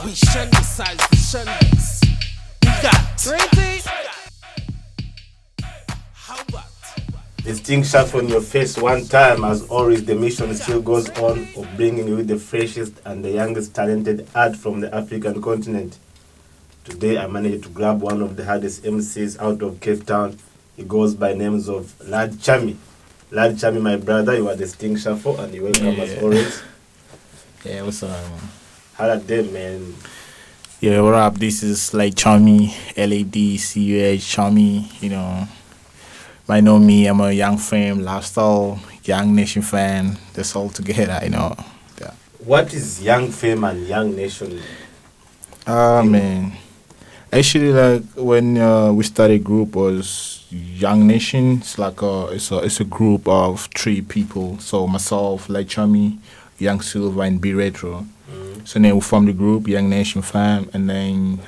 We shun besides the shun this. We got 20. How about? The Sting shuffle on your face one time. As always, the mission still goes on of bringing you the freshest and the youngest talented art from the African continent. Today, I managed to grab one of the hardest MCs out of Cape Town. He goes by names of Lad Chummy. Lad Chummy, my brother, you are the Sting shuffle, and you welcome as always. Yeah, what's up, man? How are they, man? Yeah, what up? This is like Chummy, LADCUH Chummy, you know. Might know me, I'm a young fame, lifestyle, young nation fan. That's all together, you know. Yeah. What is Young Fame and Young Nation? Man. Actually, like when we started group was Young Nation. It's like it's a group of 3 people. So myself, like Chummy, Young Silver, and B Retro. So then we formed the group Young Nation Fam, and then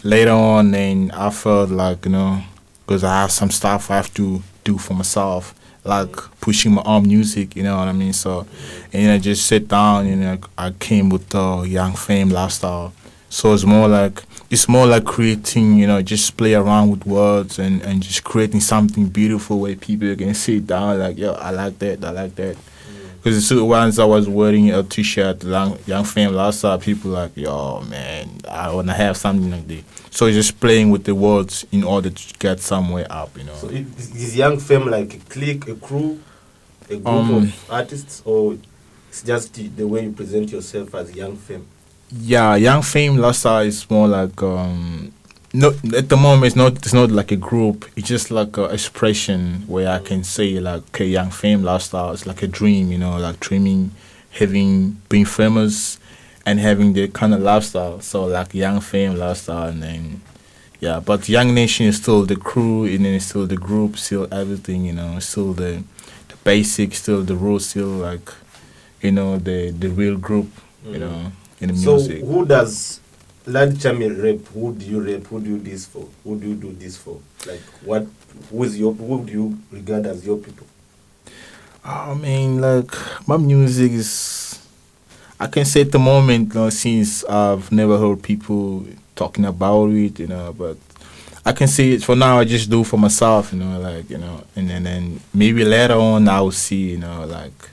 later on, then I felt like, you know, because I have some stuff I have to do for myself, like pushing my own music, you know what I mean? So, and I just sit down and I came with the Young Fame lifestyle. So it's more like creating, you know, just play around with words and just creating something beautiful where people can sit down like, yo, I like that. Because once I was wearing a T-shirt, Young Fame lifestyle, people like, yo, man, I want to have something like that. So just playing with the words in order to get somewhere up, you know. So is Young Fame like a clique, a crew, a group of artists, or it's just the way you present yourself as Young Fame? Yeah, Young Fame lifestyle is more like no, at the moment it's not like a group. It's just like an expression where I can say like, okay, Young Fame lifestyle is like a dream, you know, like dreaming, being famous, and having the kind of lifestyle. So like Young Fame lifestyle, and then yeah. But Young Nation is still the crew, and then it's still the group, still everything, you know, still the basics, still the rules, still like, you know, the real group, you know, in the music. So who does Lad Chummy rap? Who do you rap? Who do you do this for? Who do you do this for? Like who do you regard as your people? I mean, like my music is, I can say at the moment, you know, since I've never heard people talking about it, you know, but I can say it for now. I just do for myself, you know, like, you know, and then maybe later on I will see, you know, like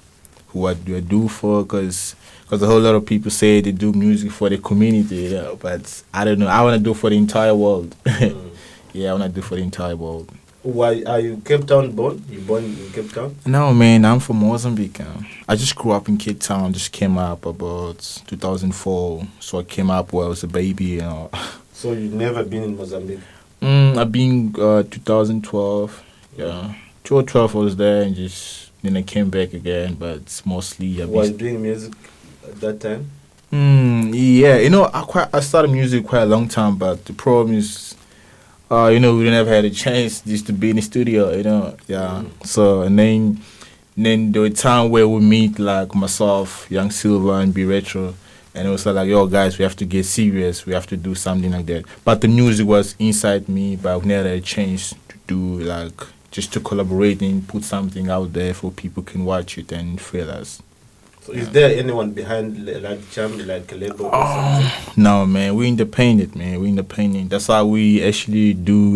who I do for, because a whole lot of people say they do music for the community, you know, but I don't know. I want to do for the entire world. Yeah, I want to do for the entire world. Why are you Cape Town born? You born in Cape Town? No, man, I'm from Mozambique. I just grew up in Cape Town. Just came up about 2004. So I came up when I was a baby, you know. So you've never been in Mozambique? I've been 2012. Yeah, 2012 I was there, and just then I came back again. But it's mostly was doing music at that time? Yeah, you know, I started music quite a long time, but the problem is, you know, we never had a chance just to be in the studio, you know. Yeah. So and then there was a time where we meet, like myself, Young Silver, and B Retro, and it was like, yo guys, we have to get serious, we have to do something like that. But the music was inside me, but we never had a chance to do, like, just to collaborate and put something out there for people can watch it and feel us. So is there anyone behind Lad Chummy, like a label or something? No, man, we're independent, man. We're independent. That's how we actually do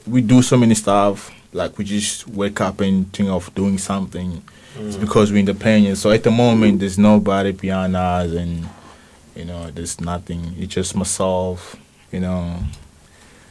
we do so many stuff. Like, we just wake up and think of doing something. It's because we're independent. So at the moment, there's nobody behind us, and, you know, there's nothing. It's just myself, you know,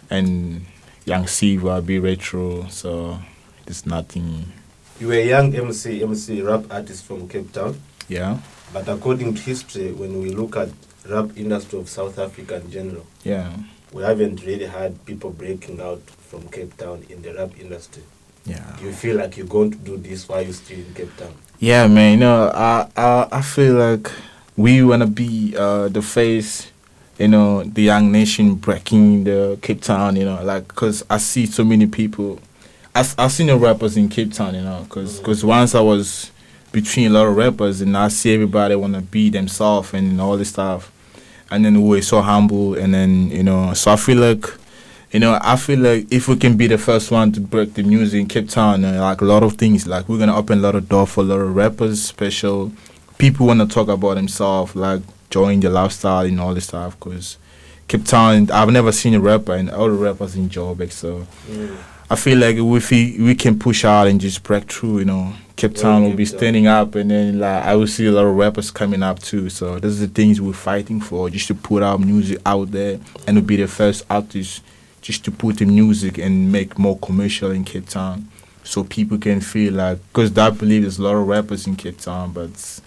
and Young Siva, B Retro. So there's nothing. You were a young MC rap artist from Cape Town. Yeah. But according to history, when we look at rap industry of South Africa in general, yeah, we haven't really had people breaking out from Cape Town in the rap industry. Yeah. Do you feel like you're going to do this while you're still in Cape Town? Yeah, man. You know, I feel like we wanna be the face, you know, the young nation breaking the Cape Town. You know, like, cause I see so many people. I seen the rappers in Cape Town, you know, cause once I was between a lot of rappers, and I see everybody wanna be themselves and all this stuff, and then we're so humble, and then, you know, so I feel like if we can be the first one to break the music in Cape Town, like a lot of things, like we're gonna open a lot of doors for a lot of rappers, special people wanna talk about themselves, like enjoying the lifestyle and all this stuff. Cause Cape Town, I've never seen a rapper, and all the rappers in Joburg. So I feel like if we can push out and just break through, Cape Town will be standing up, and then like I will see a lot of rappers coming up too. So those are the things we're fighting for, just to put our music out there and to be the first artist just to put the music and make more commercial in Cape Town, so people can feel like, because I believe there's a lot of rappers in Cape Town, but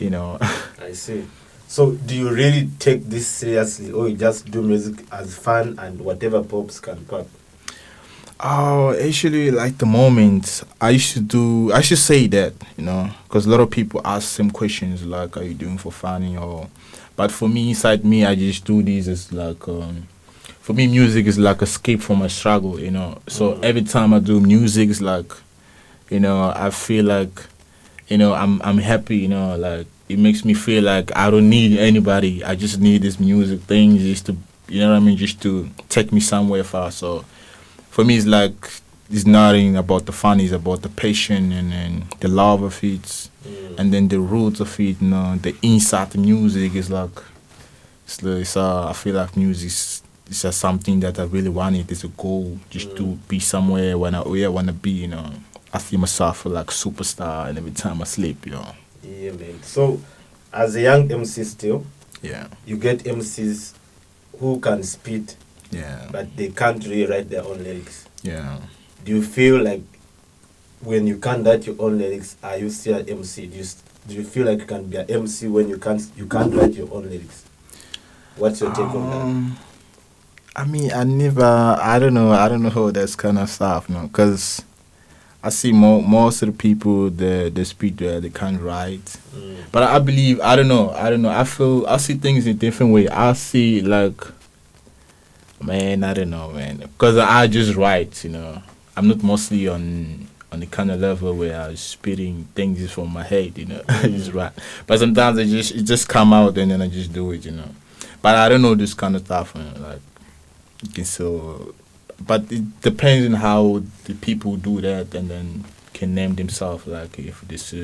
I see. So do you really take this seriously, or you just do music as fun and whatever pops can pop? Oh, actually, like the moment I should say that, because a lot of people ask some questions like, "Are you doing for funny?" But for me, inside me, I just do this as like, for me, music is like escape from my struggle, So every time I do music, it's like, I feel like, I'm happy, like it makes me feel like I don't need anybody. I just need this music thing just to, just to take me somewhere far. So for me, it's like, it's nothing about the fun, it's about the passion and the love of it, and then the roots of it, the inside the music is like, I feel like music is just something that I really wanted. It's a goal, just to be somewhere where I want to be, I feel myself like superstar, and every time I sleep, Yeah, man. So, as a young MC still, Yeah. you get MCs who can spit, Yeah. but they can't really write their own lyrics. Yeah. Do you feel like when you can't write your own lyrics, are you still an MC? Do you feel like you can be an MC when you can't write your own lyrics? What's your take on that? I mean, I don't know that kind of stuff, because I see most of the people they speak there, they can't write. But I believe, I don't know. I see things in a different way. I see like, man, I don't know, man, because I just write, I'm not mostly on the kind of level where I'm spitting things from my head, I just write. But sometimes it just come out, and then I just do it, But I don't know this kind of stuff, like you can still. But it depends on how the people do that, and then can name themselves, like if this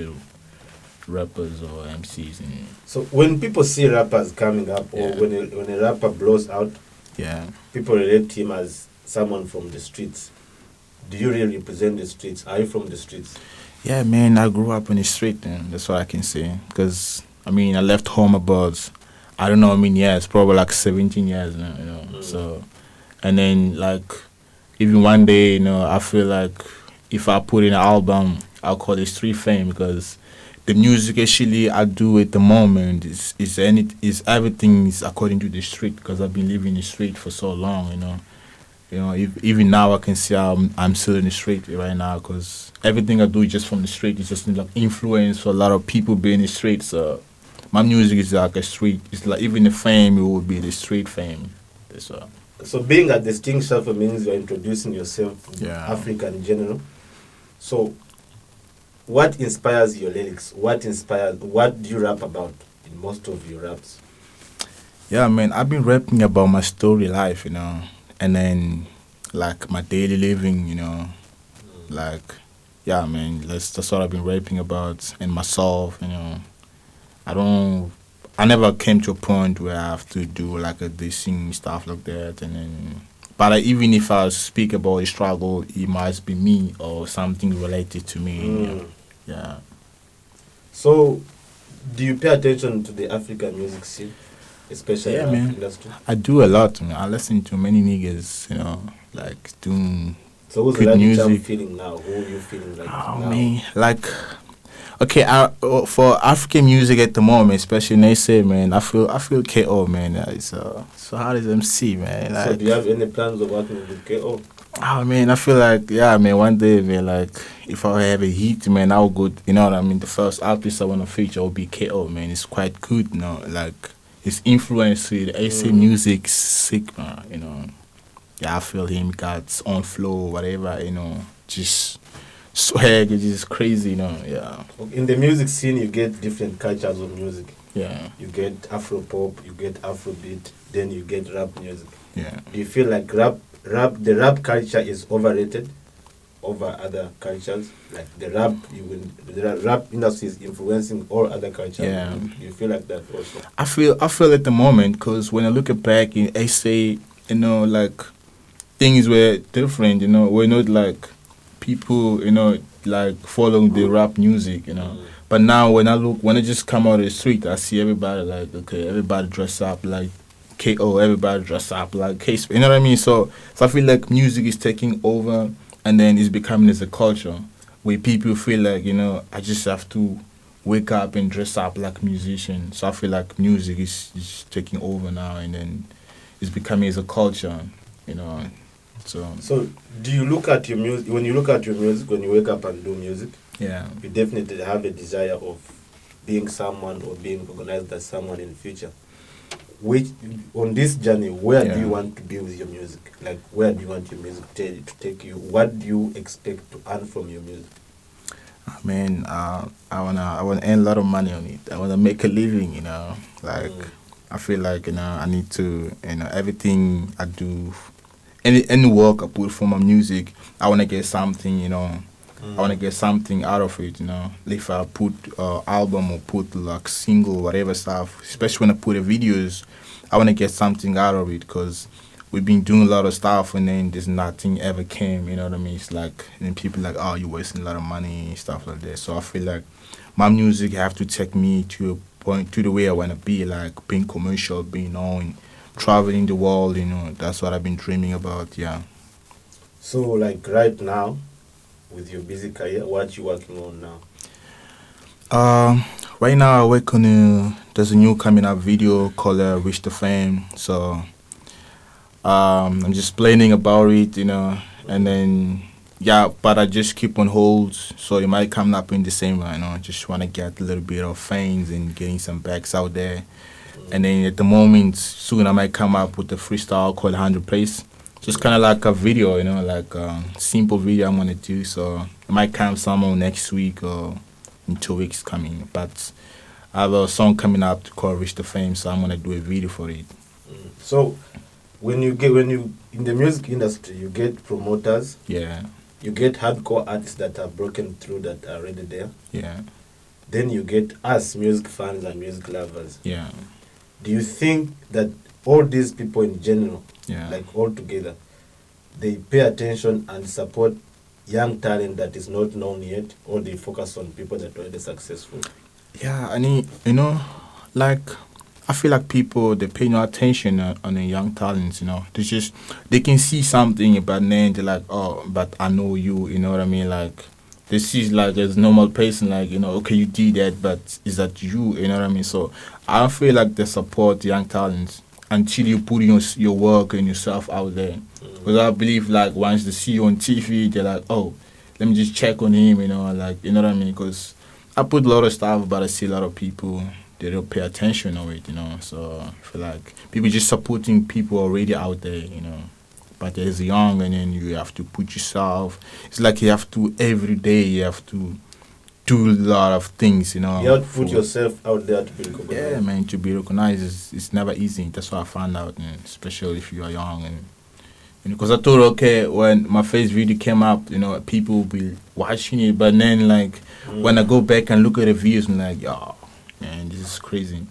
rappers or MCs. And So when people see rappers coming up, or when a rapper blows out, people relate him as someone from the streets. Do you really represent the streets? Are you from the streets? Yeah, man, I grew up on the street, and that's what I can say. Because I left home about, I don't know, it's probably like 17 years now, So, and then like, even one day, I feel like if I put in an album, I'll call it street fame, because the music actually I do at the moment is everything is according to the street, because I've been living in the street for so long, even now I can see I'm still in the street right now, because everything I do is just from the street. It's just like influence for a lot of people being in the street. So my music is like a street. It's like even the fame, it would be the street fame. That's all. So being a distinct shuffle means you're introducing yourself to Africa in general. So what inspires your lyrics? What do you rap about in most of your raps? Yeah, man, I've been rapping about my story life, and then like my daily living, like, yeah, man, that's what I've been rapping about, and myself, I never came to a point where I have to do like this sing stuff like that, and then. But even if I speak about a struggle, it must be me or something related to me. Yeah. So, do you pay attention to the African music scene, especially in the man. industry? I do a lot. Man. I listen to many niggas, like doing. So, who's good the music. Feeling now? Who are you feeling like now? Man, like. Okay, for African music at the moment, especially in SA, man, I feel KO, man. It's so hard as MC, man. Like, so do you have any plans of working with KO? Oh man, I feel like one day, man, like if I have a hit, man, I'll go. You know what I mean? The first artist I wanna feature will be KO, man. It's quite good, like his influence with SA music, sick, man. Yeah, I feel him got his own flow, whatever, just. Swag is just crazy, yeah. In the music scene, you get different cultures of music. Yeah. You get Afro pop, you get Afrobeat, then you get rap music. Yeah. Do you feel like the rap culture is overrated, over other cultures? Like the rap, the rap industry is influencing all other cultures. Yeah. You feel like that also? I feel at the moment because when I look at back, I say, like things were different. We're not like people, like following the rap music. But now when I just come out of the street, I see everybody like, okay, everybody dress up like KO, everybody dress up like Case. You know what I mean? So I feel like music is taking over, and then it's becoming as a culture where people feel like, I just have to wake up and dress up like a musician. So I feel like music is taking over now, and then it's becoming as a culture. So do you look at your music when you look at your music when you wake up and do music? yeah, You definitely have a desire of being someone or being recognized as someone in the future. Which on this journey, where do Yeah. you want to be with your music? Like, where do you want your music to take you? What do you expect to earn from your music? man, I wanna earn a lot of money on it. I wanna make a living. Like I feel like I need to everything I do, any work I put for my music, I wanna get something. I wanna get something out of it. If I put album or put like single whatever stuff, especially when I put the videos, I wanna get something out of it because we've been doing a lot of stuff and then there's nothing ever came. You know what I mean? It's like and then people like, oh, you're wasting a lot of money stuff like that. So I feel like my music have to take me to a point to the way I wanna be, like being commercial, being known, traveling the world. That's what I've been dreaming about. Yeah. So, like right now, with your busy career, what you working on now? Right now I work on there's a new coming up video called Reach the Fame. So I'm just planning about it, and then yeah, but I just keep on hold, so it might come up in December. Just want to get a little bit of fans and getting some backs out there, and then at the moment soon I might come up with a freestyle called 100 Place. Just kind of like a video, like a simple video I'm gonna do. So it might come somewhere next week or in 2 weeks coming. But I have a song coming up called Reach the Fame, so I'm gonna do a video for it. So, when you in the music industry, you get promoters, Yeah, you get hardcore artists that are broken through that are already there. yeah, Then you get us music fans and music lovers. yeah, Do you think that all these people in general, yeah. like all together, they pay attention and support young talent that is not known yet, or they focus on people that are already successful? Yeah, I mean, like I feel like people they pay no attention on the young talents. They can see something, but then they're like, oh, but I know you. You know what I mean? Like they see like there's normal person, like okay, you did that, but is that you? You know what I mean? So I feel like they support young talents until you put your work and yourself out there. Because I believe like once they see you on TV, they're like, oh, let me just check on him. Like you know what I mean? Because I put a lot of stuff, but I see a lot of people they don't pay attention to it. So I feel like people just supporting people already out there. But as young, and then you have to put yourself. It's like you have to every day. You have to do a lot of things. You have to put yourself out there to be recognized. Yeah, man, to be recognized is never easy. That's what I found out, especially if you are young. And because I thought, okay, when my first video came up, people will be watching it. But then, like, when I go back and look at the views, I'm like, yo, man, this is crazy.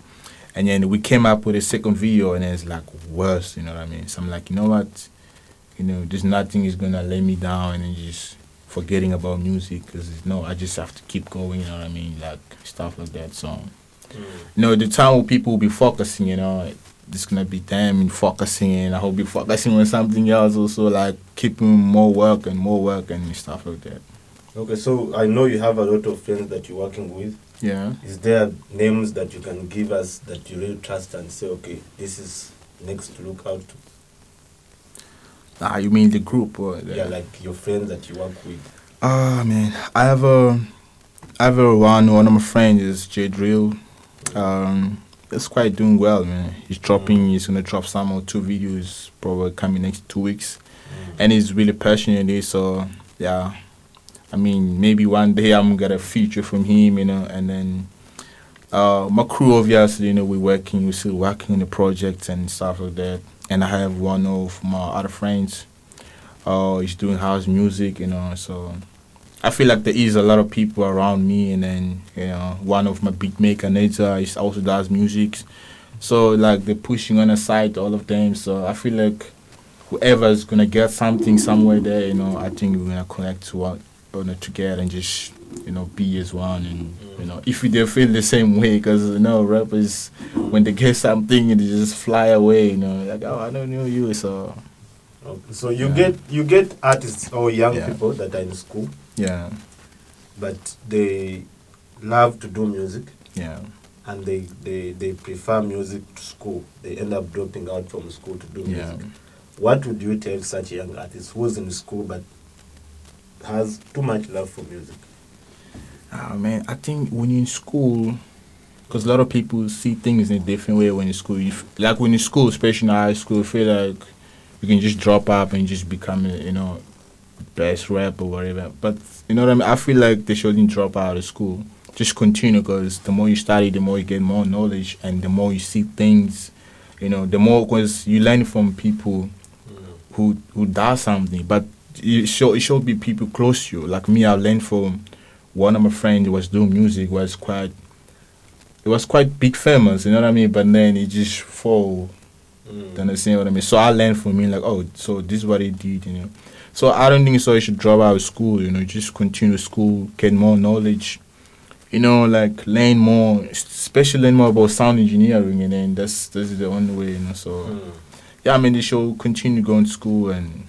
And then we came up with a second video, and it's like worse. You know what I mean? So I'm like, you know what? There's nothing is gonna let me down, and then just forgetting about music, because I just have to keep going. You know what I mean? Like stuff like that. So, the time where people will be focusing, it's gonna be them focusing, and I hope be focusing on something else also, like keeping more work and stuff like that. Okay, so I know you have a lot of friends that you're working with. Yeah. Is there names that you can give us that you really trust and say, okay, this is next to look out to? You mean the group or yeah, like your friends that you work with? Man, I have one of my friends is J Drill. It's quite doing well, man. He's gonna drop some or 2 videos probably coming next 2 weeks, and he's really passionate in it. So yeah, I mean maybe one day I'm gonna feature from him, and then my crew obviously, we're still working on the project and stuff like that. And I have one of my other friends. he's doing house music, so I feel like there is a lot of people around me, and then one of my beat maker Neta is also does music, so like they're pushing on the side, all of them. So I feel like whoever's gonna get something somewhere there, I think we're gonna connect to what together and just be as one, and if they feel the same way, because rappers when they get something they just fly away, like, oh, I don't know you, so. Okay. So you get artists or young people that are in school, but they love to do music, and they prefer music to school. They end up dropping out from school to do music. What would you tell such a young artist who's in school but has too much love for music? Man, I think when you're in school, because a lot of people see things in a different way when you're in school. Like when you're in school, especially in high school, you feel like you can just drop out and just become best rap or whatever. But you know what I mean? I feel like they shouldn't drop out of school. Just continue, because the more you study, the more you get more knowledge, and the more you see things, the more, because you learn from people who does something. But it should be people close to you. Like me, I learned from one of my friends who was doing music, was quite big famous, you know what I mean? But then he just fall. You understand what I mean? So I learned from him, like, oh, so this is what he did, So I don't think so you should drop out of school, just continue school, get more knowledge, like learn more, especially learn more about sound engineering, and then that's the only way, So yeah, I mean, they should continue going to school, and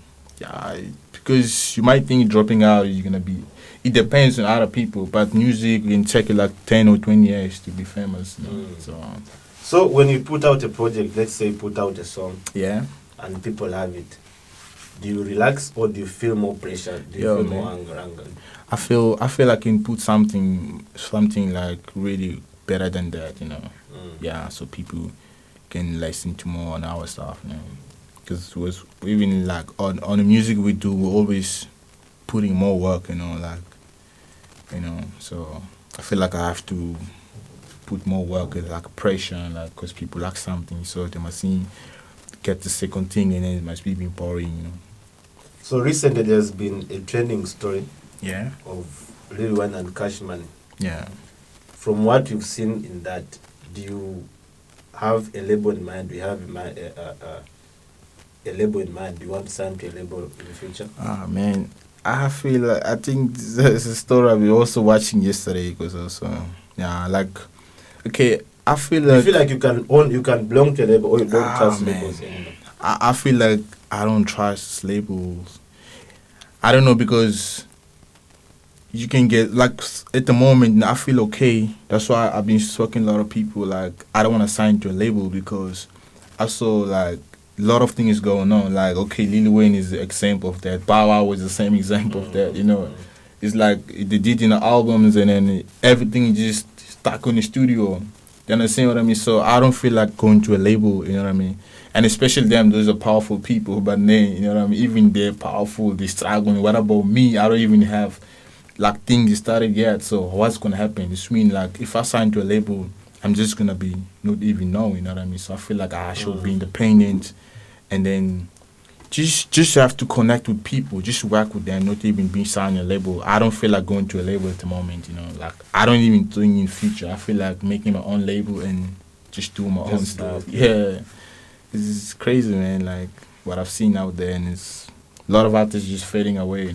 because you might think dropping out is gonna be. It depends on other people, but music can take like 10 or 20 years to be famous. So when you put out a project, let's say put out a song, and people have it, do you relax or do you feel more pressure? Do you feel more anger? I feel like I can put something like really better than that, Yeah, so people can listen to more on our stuff, Because it was even like on the music we do, we're always putting more work, So I feel like I have to put more work, like pressure, like, because people like something, so they must get the second thing, and then it must be boring, So recently there's been a trending story, of Lil Wayne and Cash Money. From what you've seen in that, do you have a label in mind? Do you have a label in mind? Do you want to sign to a label in the future? Man, I feel like, I think this is a story I was also watching yesterday, because also, okay, I feel like... You feel like you can belong to a label, or you don't trust labels anymore? I feel like I don't trust labels. I don't know, because you can get, like, at the moment, I feel okay. That's why I've been talking to a lot of people, like, I don't want to sign to a label, because I saw, like, a lot of things going on. Like, okay, Lil Wayne is the example of that. Bow Wow was the same example of that, It's like they did in the albums, and then everything just stuck on the studio. You understand what I mean? So I don't feel like going to a label, you know what I mean? And especially them, those are powerful people, but then, you know what I mean? Even they're powerful, they're struggling. What about me? I don't even have, like, things started yet. So what's going to happen? It's mean, like, if I sign to a label, I'm just going to be not even know, you know what I mean? So I feel like I should be independent, and then just have to connect with people, just work with them, not even be signed a label. I don't feel like going to a label at the moment, Like, I don't even think in future. I feel like making my own label and just doing my own stuff. Yeah. It's crazy, man, like, what I've seen out there, and it's a lot of artists just fading away,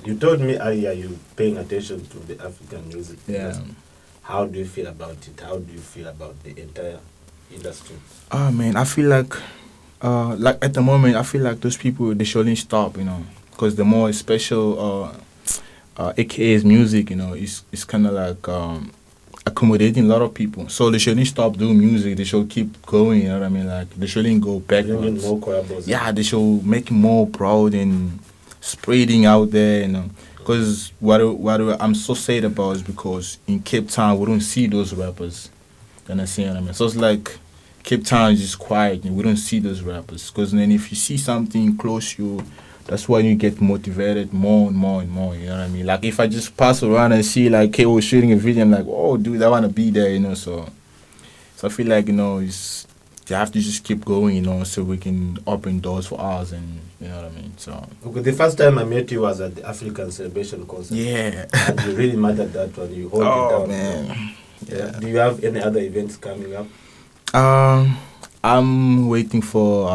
You told me earlier you're paying attention to the African music. Yeah. How do you feel about it? How do you feel about the entire industry? Oh, man, I feel like at the moment, I feel like those people, they shouldn't stop, because the more special AKA's music, it's kind of like accommodating a lot of people. So they shouldn't stop doing music. They should keep going, you know what I mean? Like, they shouldn't go backwards. More collaborators. Yeah, they should make it more proud and spreading out there, Because what I'm so sad about is because in Cape Town, we don't see those rappers. You understand what I mean? So it's like Cape Town is just quiet, and we don't see those rappers. Because then if you see something close to you, that's why you get motivated more and more and more, you know what I mean? Like, if I just pass around and see, like, hey, we're shooting a video, I'm like, oh, dude, I want to be there, So I feel like, it's they have to just keep going, so we can open doors for us, and you know what I mean. So Okay, the first time I met you was at the African Celebration concert. yeah. And you really mattered that one. You hold it Oh down. man. Yeah. Do you have any other events coming up? I'm waiting for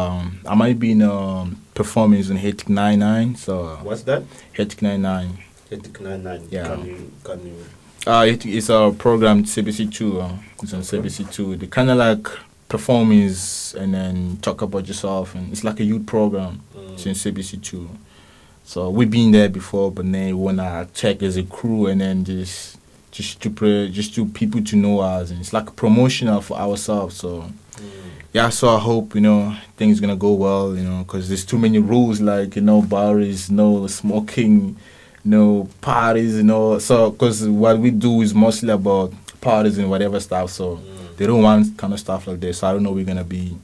I might be in performance in Hetic 99. So What's that? Hetic 99. Ethic 99. Yeah. Can you? It's a program CBC Two. It's on Okay. CBC Two. They kind of like performance and then talk about yourself, and it's like a youth program. It's in CBC Two. So we've been there before, but then we wanna check as a crew, and then just to people to know us, and it's like promotional for ourselves. So yeah, so I hope things gonna go well, because there's too many rules, like bars, no smoking, no parties, so because what we do is mostly about parties and whatever stuff, so they don't want kind of stuff like this. So I don't know we're gonna be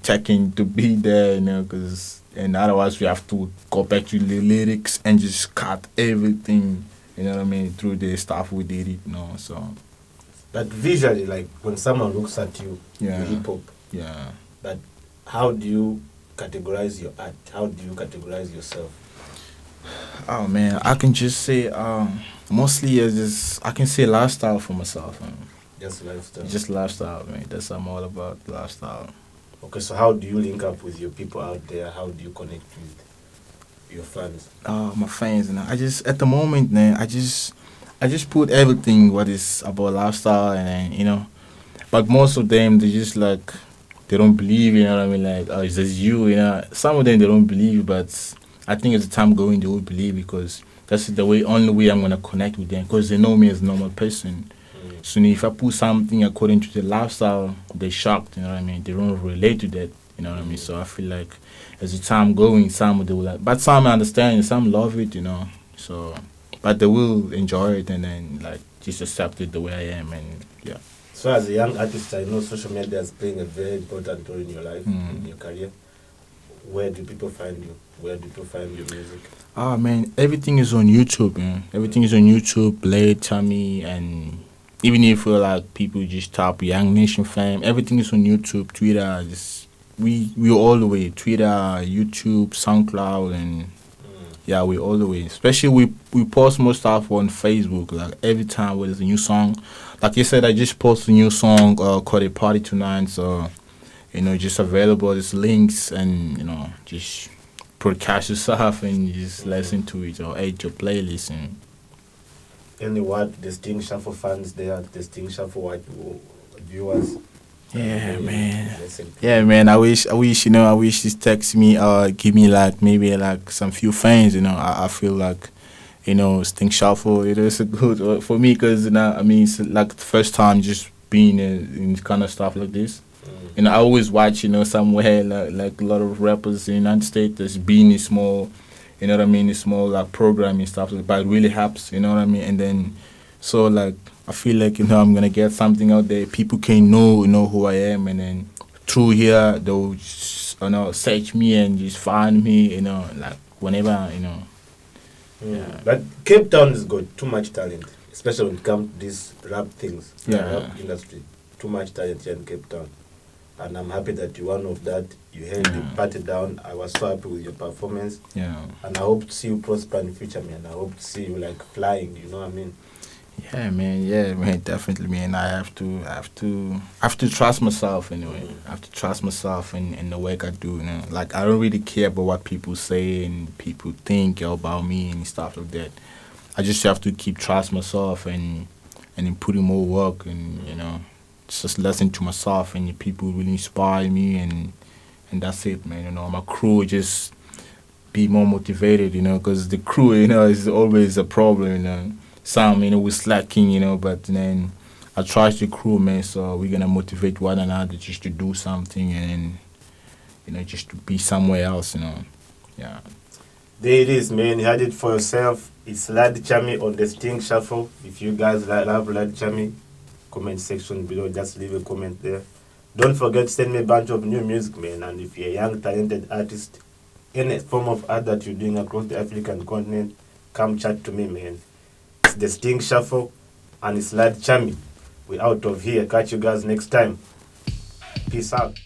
checking to be there, because and otherwise we have to go back to the lyrics and just cut everything, what I mean, through the stuff we did it, so But visually, like when someone looks at you, Yeah. you hip hop. yeah. But how do you categorize your art? How do you categorize yourself? Oh man, I can just say mostly I can say lifestyle for myself. Just lifestyle. Just lifestyle, man. That's what I'm all about, lifestyle. Okay, so how do you link up with your people out there? How do you connect with your fans? My fans, I just at the moment, man, I just put everything what is about lifestyle, and then, but most of them they just like they don't believe, what I mean, like, oh, it's just you, Some of them they don't believe, but I think as the time going they will believe, because that's the only way I'm gonna connect with them, because they know me as a normal person. So if I put something according to the lifestyle, they're shocked, what I mean? They don't relate to that, what I mean? So I feel like as the time going, some of them will like, but some understand, some love it, So, but they will enjoy it and then like just accept it the way I am, and yeah. So as a young artist, I know social media is playing a very important role in your life, in your career. Where do people find you? Where do people find your music? Oh man, everything is on YouTube, man. Everything is on YouTube, Blade, Chummy, and even if like people just type Young Nation Fam, everything is on YouTube, Twitter, just we all the way. Twitter, YouTube, SoundCloud, and yeah, we all the way. Especially we post more stuff on Facebook, like every time when there's a new song. Like you said, I just posted a new song called A Party Tonight, so just available, just links, and just broadcast yourself and just listen to it or add your playlist. And Any word, the Sting Shuffle fans there, the Sting Shuffle viewers. yeah, man. Listen. Yeah, man. I wish this text me give me like maybe like some few fans. I feel like Sting Shuffle. It is a good for me, because I mean it's like the first time just being in kind of stuff like this. I always watch somewhere like a lot of rappers in the United States that's being in small, what I mean, small like programming stuff, but it really helps, what I mean. And then so like I feel like I'm gonna get something out there. People can know who I am, and then through here they'll just, search me and just find me, like whenever, Yeah. But Cape Town has got too much talent, especially when it comes to these rap things, the Yeah. rap industry. Too much talent here in Cape Town. And I'm happy that you're one of that. You held the party down. I was so happy with your performance. Yeah. And I hope to see you prosper in the future, man. I hope to see you like flying, you know what I mean? Yeah, man, definitely, man. I have to trust myself anyway. I have to trust myself in the work I do. Like I don't really care about what people say and people think about me and stuff like that. I just have to keep trust myself and then put in more work, and just listen to myself, and the people really inspire me, and that's it, man. My crew just be more motivated, because the crew, is always a problem, Some, we're slacking, but then I trust the crew, man, so we're gonna motivate one another just to do something, and just to be somewhere else, Yeah. There it is, man. You had it for yourself. It's Lad Chummy on the Sting Shuffle. If you guys love Lad Chummy, comment section below. Just leave a comment there. Don't forget to send me a bunch of new music, man. And if you're a young, talented artist, any form of art that you're doing across the African continent, come chat to me, man. It's the Sting Shuffle and it's Lad Chummy. We're out of here. Catch you guys next time. Peace out.